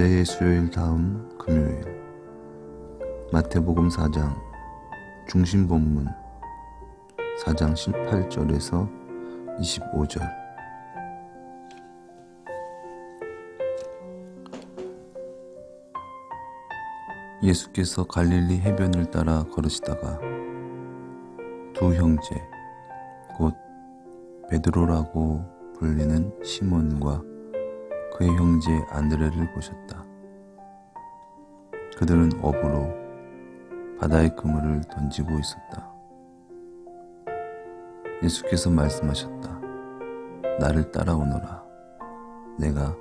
제 수요일 다음 금요일 마태복음 4장 중심 본문 4장 18절에서 25절. 예수께서 갈릴리 해변을 따라 걸으시다가 두 형제 곧 베드로라고 불리는 시몬과 그의 형제 안드레를 보셨다. 그들은 어부로 바다에 그물을 던지고 있었다. 예수께서 말씀하셨다. 나를 따라오너라. 내가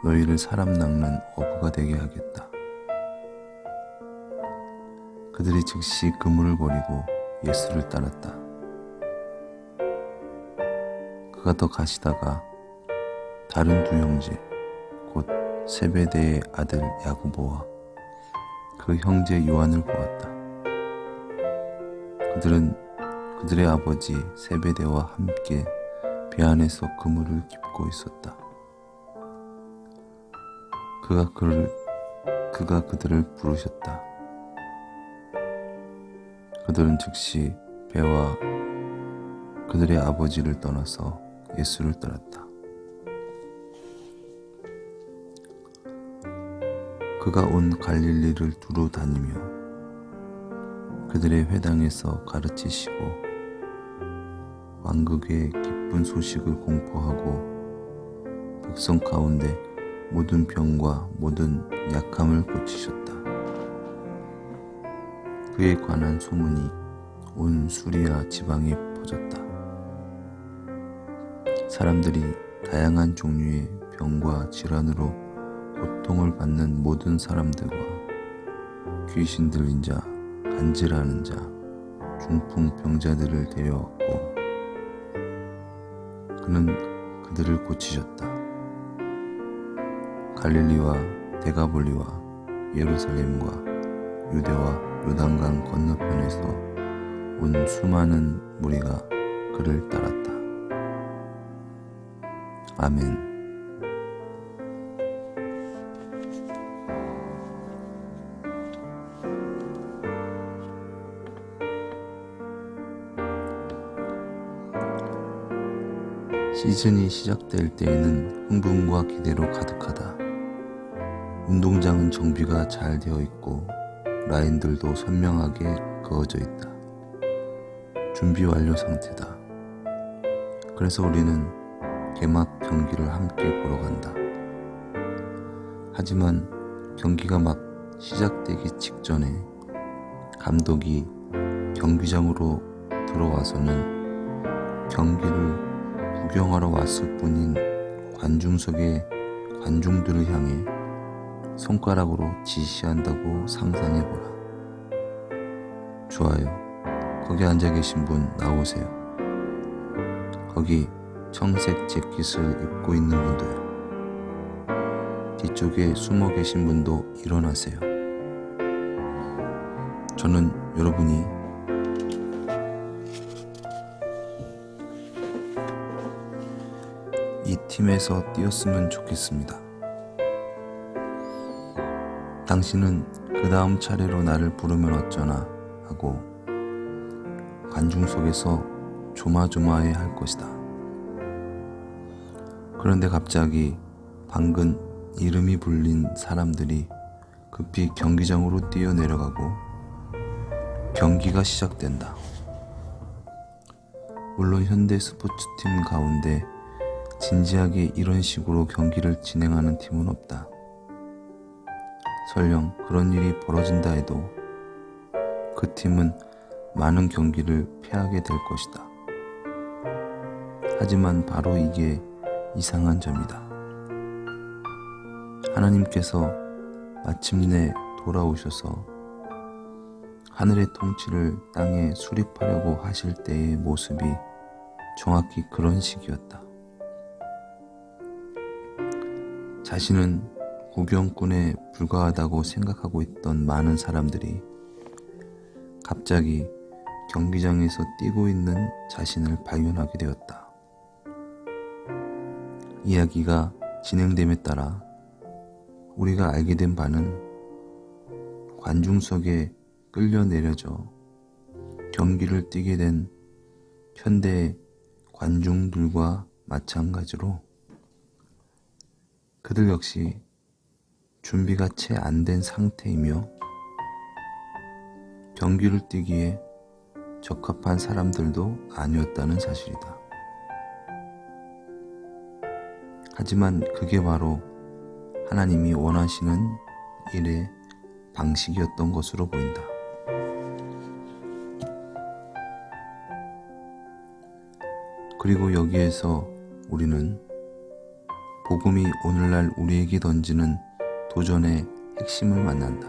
너희를 사람 낚는 어부가 되게 하겠다. 그들이 즉시 그물을 버리고 예수를 따랐다. 그가 더 가시다가 다른 두 형제 곧 세베대의 아들 야고보와 그 형제 요한을 보았다. 그들은 그들의 아버지 세베대와 함께 배 안에서 그물을 깁고 있었다. 그가 그들을 부르셨다. 그들은 즉시 배와 그들의 아버지를 떠나서 예수를 따랐다. 그가 온 갈릴리를 두루 다니며 그들의 회당에서 가르치시고 왕국의 기쁜 소식을 공포하고 백성 가운데 모든 병과 모든 약함을 고치셨다. 그에 관한 소문이 온 수리아 지방에 퍼졌다. 사람들이 다양한 종류의 병과 질환으로 고통을 받는 모든 사람들과 귀신 들린 자, 간질하는 자, 중풍 병자들을 데려왔고 그는 그들을 고치셨다. 갈릴리와 데가볼리와 예루살렘과 유대와 요단강 건너편에서 온 수많은 무리가 그를 따랐다. 아멘. 시즌이 시작될 때에는 흥분과 기대로 가득하다. 운동장은 정비가 잘 되어 있고 라인들도 선명하게 그어져 있다. 준비 완료 상태다. 그래서 우리는 개막 경기를 함께 보러 간다. 하지만 경기가 막 시작되기 직전에 감독이 경기장으로 들어와서는 경기를 구경하러 왔을 뿐인 관중석의 관중들을 향해 손가락으로 지시한다고 상상해보라. 좋아요. 거기 앉아 계신 분 나오세요. 거기 청색 재킷을 입고 있는 분도요. 뒤쪽에 숨어 계신 분도 일어나세요. 저는 여러분이 이 팀에서 뛰었으면 좋겠습니다. 당신은 그 다음 차례로 나를 부르면 어쩌나 하고 관중 속에서 조마조마해 할 것이다. 그런데 갑자기 방금 이름이 불린 사람들이 급히 경기장으로 뛰어내려가고 경기가 시작된다. 물론 현대 스포츠팀 가운데 진지하게 이런 식으로 경기를 진행하는 팀은 없다. 설령 그런 일이 벌어진다 해도 그 팀은 많은 경기를 패하게 될 것이다. 하지만 바로 이게 이상한 점이다. 하나님께서 마침내 돌아오셔서 하늘의 통치를 땅에 수립하려고 하실 때의 모습이 정확히 그런 식이었다. 자신은 구경꾼에 불과하다고 생각하고 있던 많은 사람들이 갑자기 경기장에서 뛰고 있는 자신을 발견하게 되었다. 이야기가 진행됨에 따라 우리가 알게 된 바는 관중석에 끌려 내려져 경기를 뛰게 된 현대의 관중들과 마찬가지로 그들 역시 준비가 채 안 된 상태이며 경기를 뛰기에 적합한 사람들도 아니었다는 사실이다. 하지만 그게 바로 하나님이 원하시는 일의 방식이었던 것으로 보인다. 그리고 여기에서 우리는 복음이 오늘날 우리에게 던지는 도전의 핵심을 만난다.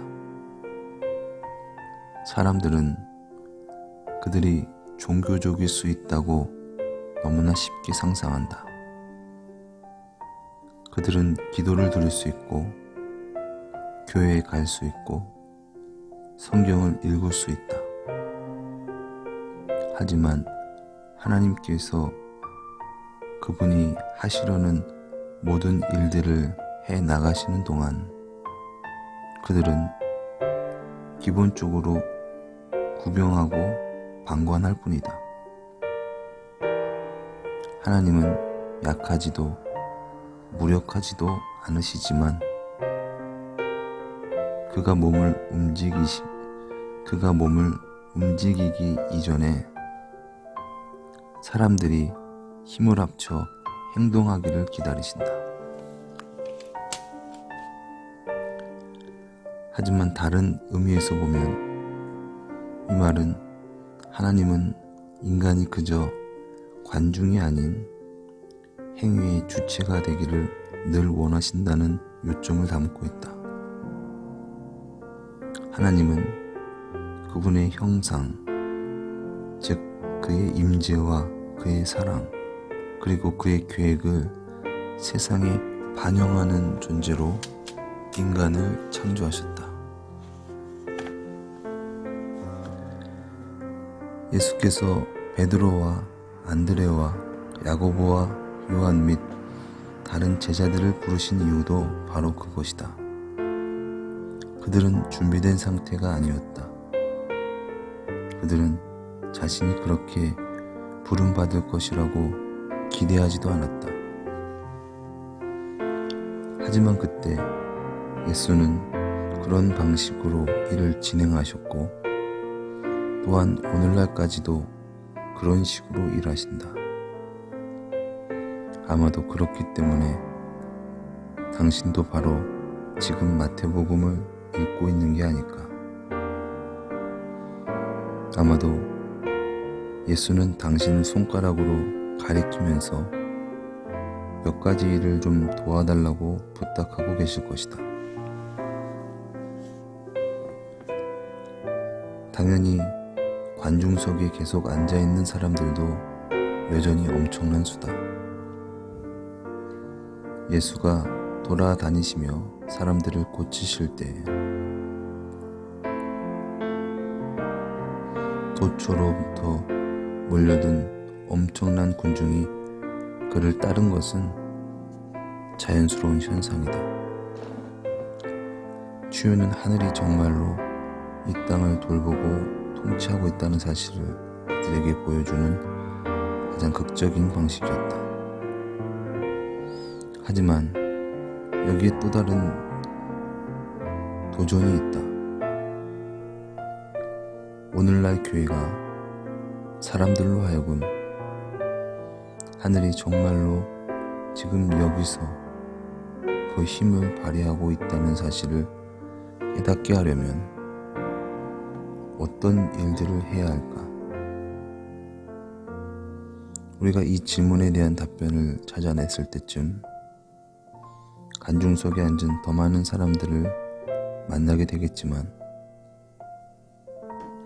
사람들은 그들이 종교적일 수 있다고 너무나 쉽게 상상한다. 그들은 기도를 들을 수 있고 교회에 갈 수 있고 성경을 읽을 수 있다. 하지만 하나님께서 그분이 하시려는 모든 일들을 해 나가시는 동안 그들은 기본적으로 구경하고 방관할 뿐이다. 하나님은 약하지도 무력하지도 않으시지만 그가 몸을 움직이기 이전에 사람들이 힘을 합쳐 행동하기를 기다리신다. 하지만 다른 의미에서 보면 이 말은 하나님은 인간이 그저 관중이 아닌 행위의 주체가 되기를 늘 원하신다는 요점을 담고 있다. 하나님은 그분의 형상, 즉 그의 임재와 그의 사랑, 그리고 그의 계획을 세상에 반영하는 존재로 인간을 창조하셨다. 예수께서 베드로와 안드레와 야고보와 요한 및 다른 제자들을 부르신 이유도 바로 그것이다. 그들은 준비된 상태가 아니었다. 그들은 자신이 그렇게 부름받을 것이라고 기대하지도 않았다. 하지만 그때 예수는 그런 방식으로 일을 진행하셨고 또한 오늘날까지도 그런 식으로 일하신다. 아마도 그렇기 때문에 당신도 바로 지금 마태복음을 읽고 있는 게 아닐까. 아마도 예수는 당신을 손가락으로 가리키면서 몇 가지 일을 좀 도와달라고 부탁하고 계실 것이다. 당연히 관중석에 계속 앉아있는 사람들도 여전히 엄청난 수다. 예수가 돌아다니시며 사람들을 고치실 때 도초로부터 몰려든 엄청난 군중이 그를 따른 것은 자연스러운 현상이다. 주유는 하늘이 정말로 이 땅을 돌보고 통치하고 있다는 사실을 그들에게 보여주는 가장 극적인 방식이었다. 하지만 여기에 또 다른 도전이 있다. 오늘날 교회가 사람들로 하여금 하늘이 정말로 지금 여기서 그 힘을 발휘하고 있다는 사실을 깨닫게 하려면 어떤 일들을 해야 할까? 우리가 이 질문에 대한 답변을 찾아냈을 때쯤 관중석에 앉은 더 많은 사람들을 만나게 되겠지만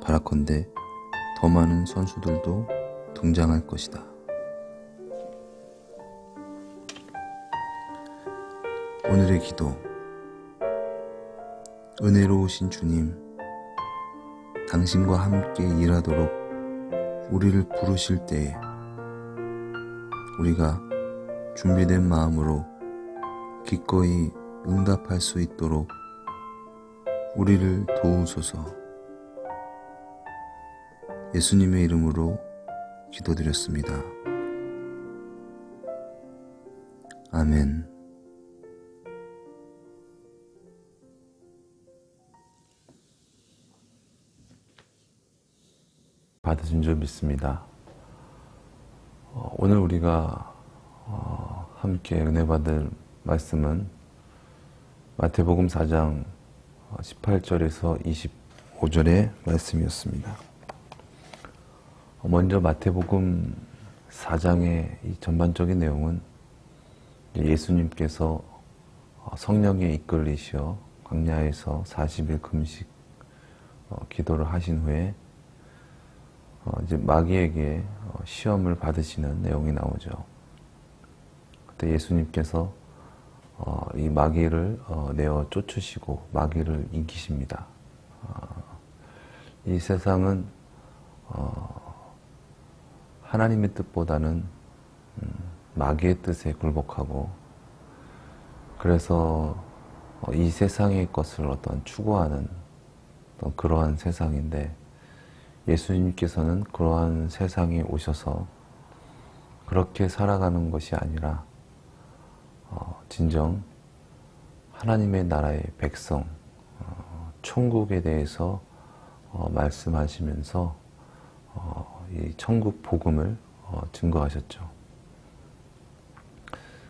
바라컨대 더 많은 선수들도 등장할 것이다. 오늘의 기도. 은혜로우신 주님, 당신과 함께 일하도록 우리를 부르실 때에 우리가 준비된 마음으로 기꺼이 응답할 수 있도록 우리를 도우소서. 예수님의 이름으로 기도드렸습니다. 아멘. 받으신 줄 믿습니다. 오늘 우리가 함께 은혜 받을 말씀은 마태복음 4장 18절에서 25절의 말씀이었습니다. 먼저 마태복음 4장의 이 전반적인 내용은 예수님께서 성령에 이끌리시어 광야에서 40일 금식 기도를 하신 후에 이제 마귀에게 시험을 받으시는 내용이 나오죠. 그때 예수님께서 이 마귀를 내어 쫓으시고 마귀를 이기십니다. 이 세상은 하나님의 뜻보다는 마귀의 뜻에 굴복하고, 그래서 이 세상의 것을 추구하는 그러한 세상인데, 예수님께서는 그러한 세상에 오셔서 그렇게 살아가는 것이 아니라 진정 하나님의 나라의 백성, 천국에 대해서 말씀하시면서 이 천국 복음을 증거하셨죠.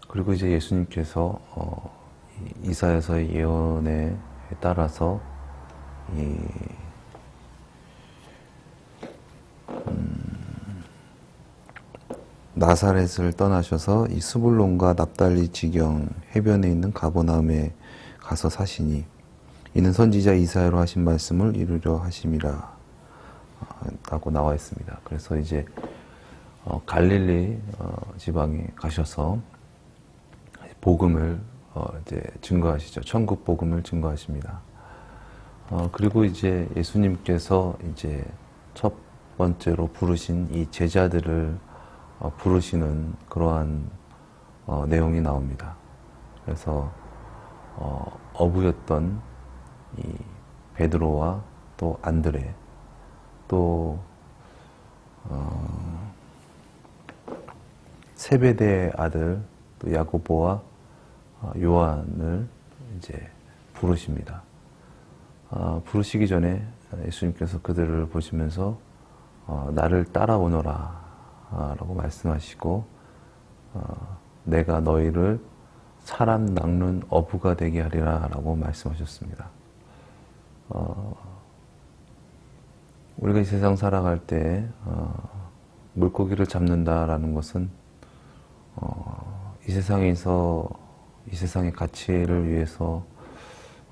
그리고 이제 예수님께서 이사야서의 예언에 따라서 나사렛을 떠나셔서 이 스불론과 납달리 지경 해변에 있는 가버나움에 가서 사시니 이는 선지자 이사야로 하신 말씀을 이루려 하심이라 라고 나와 있습니다. 그래서 이제 갈릴리 지방에 가셔서 복음을 이제 증거하시죠. 천국 복음을 증거하십니다. 그리고 이제 예수님께서 이제 첫 번째로 부르신 이 제자들을 부르시는 그러한 내용이 나옵니다. 그래서 어부였던 이 베드로와 또 안드레, 또 세베대의 아들 또 야고보와 요한을 이제 부르십니다. 부르시기 전에 예수님께서 그들을 보시면서 나를 따라오너라 라고 말씀하시고, 내가 너희를 사람 낚는 어부가 되게 하리라 라고 말씀하셨습니다. 우리가 이 세상 살아갈 때 물고기를 잡는다라는 것은 이 세상에서 이 세상의 가치를 위해서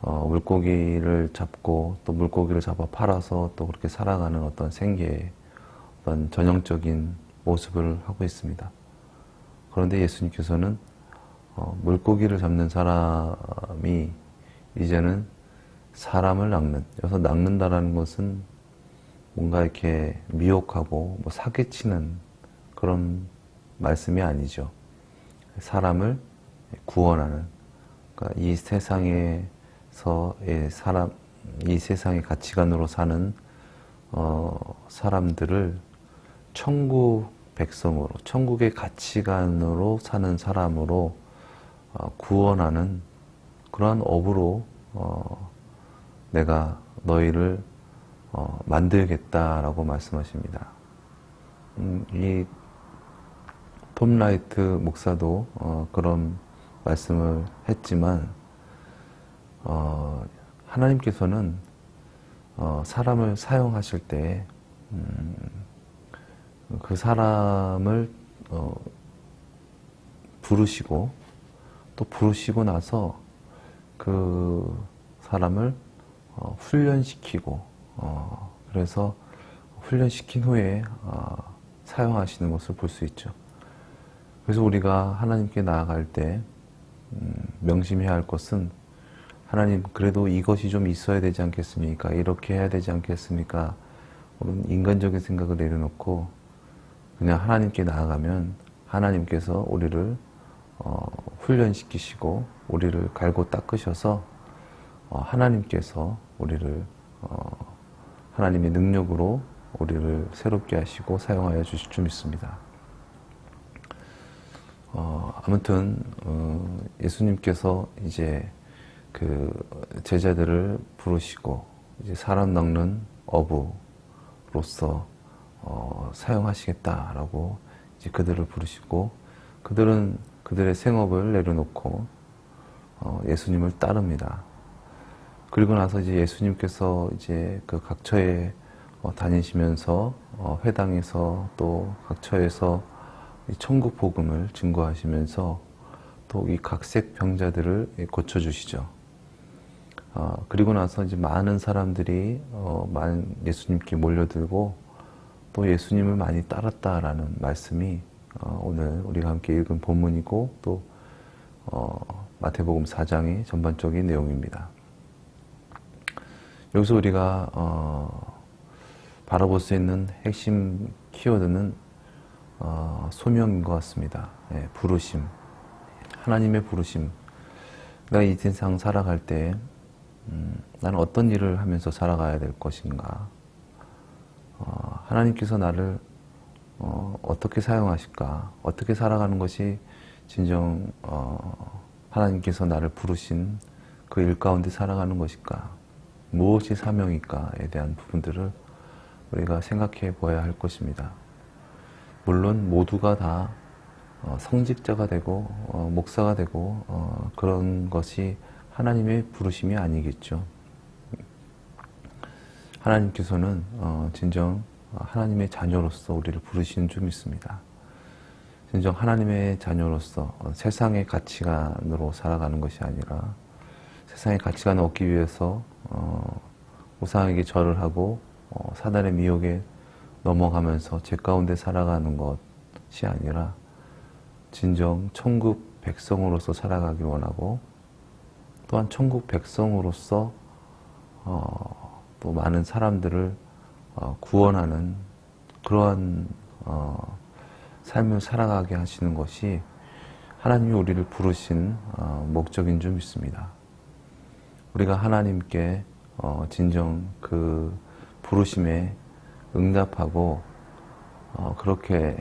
물고기를 잡고 또 물고기를 잡아 팔아서 또 그렇게 살아가는 어떤 생계의 어떤 전형적인 모습을 하고 있습니다. 그런데 예수님께서는 물고기를 잡는 사람이 이제는 사람을 낚는, 여기서 낚는다라는 것은 뭔가 이렇게 미혹하고 사기치는 그런 말씀이 아니죠. 사람을 구원하는, 그러니까 이 세상에서의 이 세상의 가치관으로 사는 사람들을 천국 백성으로, 천국의 가치관으로 사는 사람으로 구원하는 그러한 업으로 내가 너희를 만들겠다라고 말씀하십니다. 이 톰 라이트 목사도 그런 말씀을 했지만, 하나님께서는 사람을 사용하실 때 그 사람을 부르시고 또 부르시고 나서 그 사람을 훈련시키고 그래서 훈련시킨 후에 사용하시는 것을 볼 수 있죠. 그래서 우리가 하나님께 나아갈 때 명심해야 할 것은, 하나님 그래도 이것이 좀 있어야 되지 않겠습니까? 이렇게 해야 되지 않겠습니까? 인간적인 생각을 내려놓고 그냥 하나님께 나아가면 하나님께서 우리를 훈련시키시고 우리를 갈고 닦으셔서 하나님께서 우리를 하나님의 능력으로 우리를 새롭게 하시고 사용하여 주실 줄 믿습니다. 아무튼 예수님께서 이제 그 제자들을 부르시고 이제 사람 낚는 어부로서 사용하시겠다라고 이제 그들을 부르시고 그들은 그들의 생업을 내려놓고 예수님을 따릅니다. 그리고 나서 이제 예수님께서 이제 그 각처에 다니시면서 회당에서 또 각처에서 천국 복음을 증거하시면서 또 이 각색 병자들을 고쳐주시죠. 그리고 나서 이제 많은 사람들이 예수님께 몰려들고 또 예수님을 많이 따랐다라는 말씀이 오늘 우리가 함께 읽은 본문이고 또 마태복음 4장의 전반적인 내용입니다. 여기서 우리가 바라볼 수 있는 핵심 키워드는 소명인 것 같습니다. 부르심, 하나님의 부르심. 내가 이 세상 살아갈 때 나는 어떤 일을 하면서 살아가야 될 것인가? 하나님께서 나를 어떻게 사용하실까? 어떻게 살아가는 것이 진정 하나님께서 나를 부르신 그 일 가운데 살아가는 것일까? 무엇이 사명일까에 대한 부분들을 우리가 생각해 보아야 할 것입니다. 물론 모두가 다 성직자가 되고 목사가 되고 그런 것이 하나님의 부르심이 아니겠죠. 하나님께서는 진정 하나님의 자녀로서 우리를 부르시는 줄 믿습니다. 진정 하나님의 자녀로서 세상의 가치관으로 살아가는 것이 아니라 세상의 가치관을 얻기 위해서 우상에게 절을 하고 사단의 미혹에 넘어가면서 죄 가운데 살아가는 것이 아니라 진정 천국 백성으로서 살아가기 원하고 또한 천국 백성으로서 또 많은 사람들을 구원하는 그러한 삶을 살아가게 하시는 것이 하나님이 우리를 부르신 목적인 줄 믿습니다. 우리가 하나님께 진정 그 부르심에 응답하고 그렇게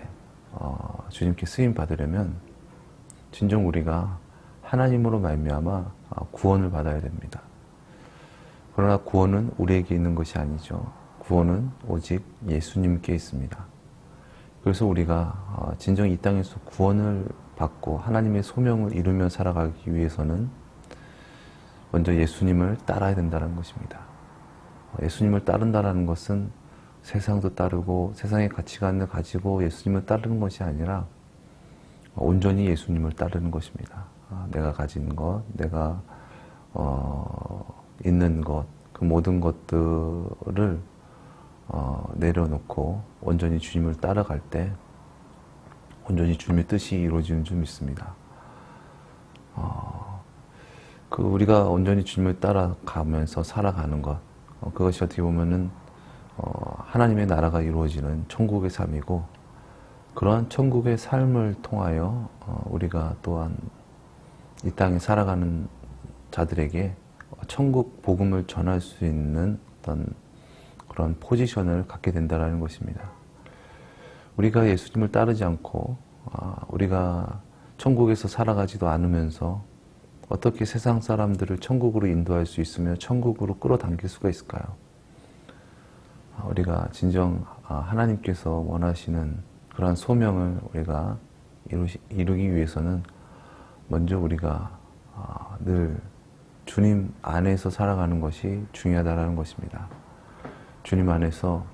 주님께 쓰임 받으려면 진정 우리가 하나님으로 말미암아 구원을 받아야 됩니다. 그러나 구원은 우리에게 있는 것이 아니죠. 구원은 오직 예수님께 있습니다. 그래서 우리가 진정 이 땅에서 구원을 받고 하나님의 소명을 이루며 살아가기 위해서는 먼저 예수님을 따라야 된다는 것입니다. 예수님을 따른다는 것은 세상도 따르고 세상의 가치관을 가지고 예수님을 따르는 것이 아니라 온전히 예수님을 따르는 것입니다. 내가 가진 것, 내가 있는 것, 그 모든 것들을 내려놓고 온전히 주님을 따라갈 때 온전히 주님의 뜻이 이루어지는 줄 믿습니다. 우리가 온전히 주님을 따라가면서 살아가는 것, 그것이 어떻게 보면은 하나님의 나라가 이루어지는 천국의 삶이고, 그러한 천국의 삶을 통하여 우리가 또한 이 땅에 살아가는 자들에게 천국 복음을 전할 수 있는 어떤 그런 포지션을 갖게 된다는 것입니다. 우리가 예수님을 따르지 않고 우리가 천국에서 살아가지도 않으면서 어떻게 세상 사람들을 천국으로 인도할 수 있으며 천국으로 끌어당길 수가 있을까요? 우리가 진정 하나님께서 원하시는 그러한 소명을 우리가 이루기 위해서는 먼저 우리가 늘 주님 안에서 살아가는 것이 중요하다는 것입니다. 주님 안에서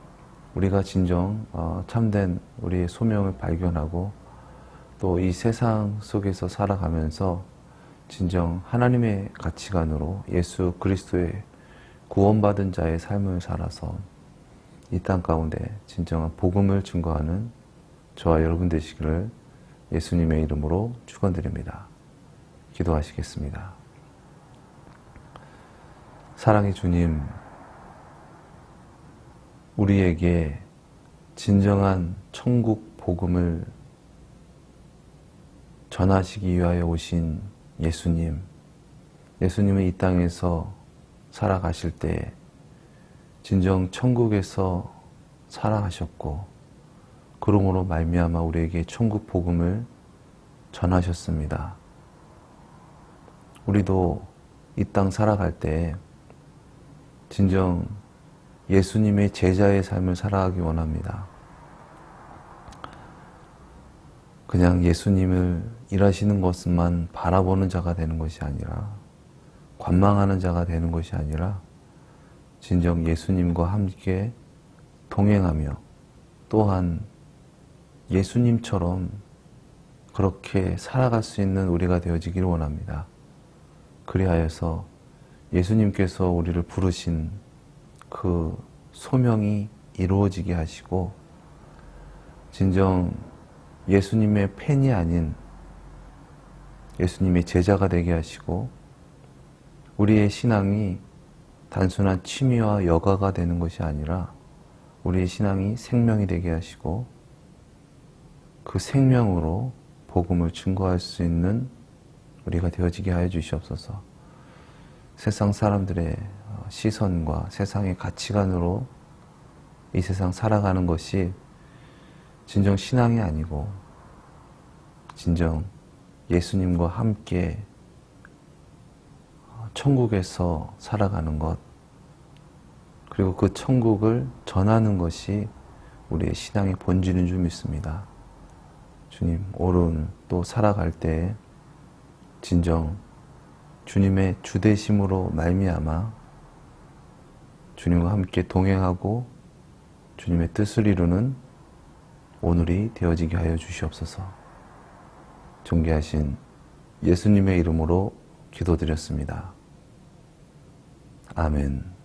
우리가 진정 참된 우리의 소명을 발견하고 또 이 세상 속에서 살아가면서 진정 하나님의 가치관으로 예수 그리스도의 구원받은 자의 삶을 살아서 이 땅 가운데 진정한 복음을 증거하는 저와 여러분 되시기를 예수님의 이름으로 축원드립니다. 기도하시겠습니다. 사랑의 주님, 우리에게 진정한 천국 복음을 전하시기 위하여 오신 예수님은 이 땅에서 살아가실 때 진정 천국에서 살아가셨고, 그러므로 말미암아 우리에게 천국 복음을 전하셨습니다. 우리도 이 땅 살아갈 때 진정 예수님의 제자의 삶을 살아가기 원합니다. 그냥 예수님을 일하시는 것만 바라보는 자가 되는 것이 아니라, 관망하는 자가 되는 것이 아니라 진정 예수님과 함께 동행하며 또한 예수님처럼 그렇게 살아갈 수 있는 우리가 되어지기를 원합니다. 그리하여서 예수님께서 우리를 부르신 그 소명이 이루어지게 하시고, 진정 예수님의 팬이 아닌 예수님의 제자가 되게 하시고, 우리의 신앙이 단순한 취미와 여가가 되는 것이 아니라 우리의 신앙이 생명이 되게 하시고, 그 생명으로 복음을 증거할 수 있는 우리가 되어지게 하여 주시옵소서. 세상 사람들의 시선과 세상의 가치관으로 이 세상 살아가는 것이 진정 신앙이 아니고 진정 예수님과 함께 천국에서 살아가는 것, 그리고 그 천국을 전하는 것이 우리의 신앙의 본질인 줄 믿습니다. 주님, 오늘 또 살아갈 때 진정 주님의 주되심으로 말미암아 주님과 함께 동행하고 주님의 뜻을 이루는 오늘이 되어지게 하여 주시옵소서. 존귀하신 예수님의 이름으로 기도드렸습니다. 아멘.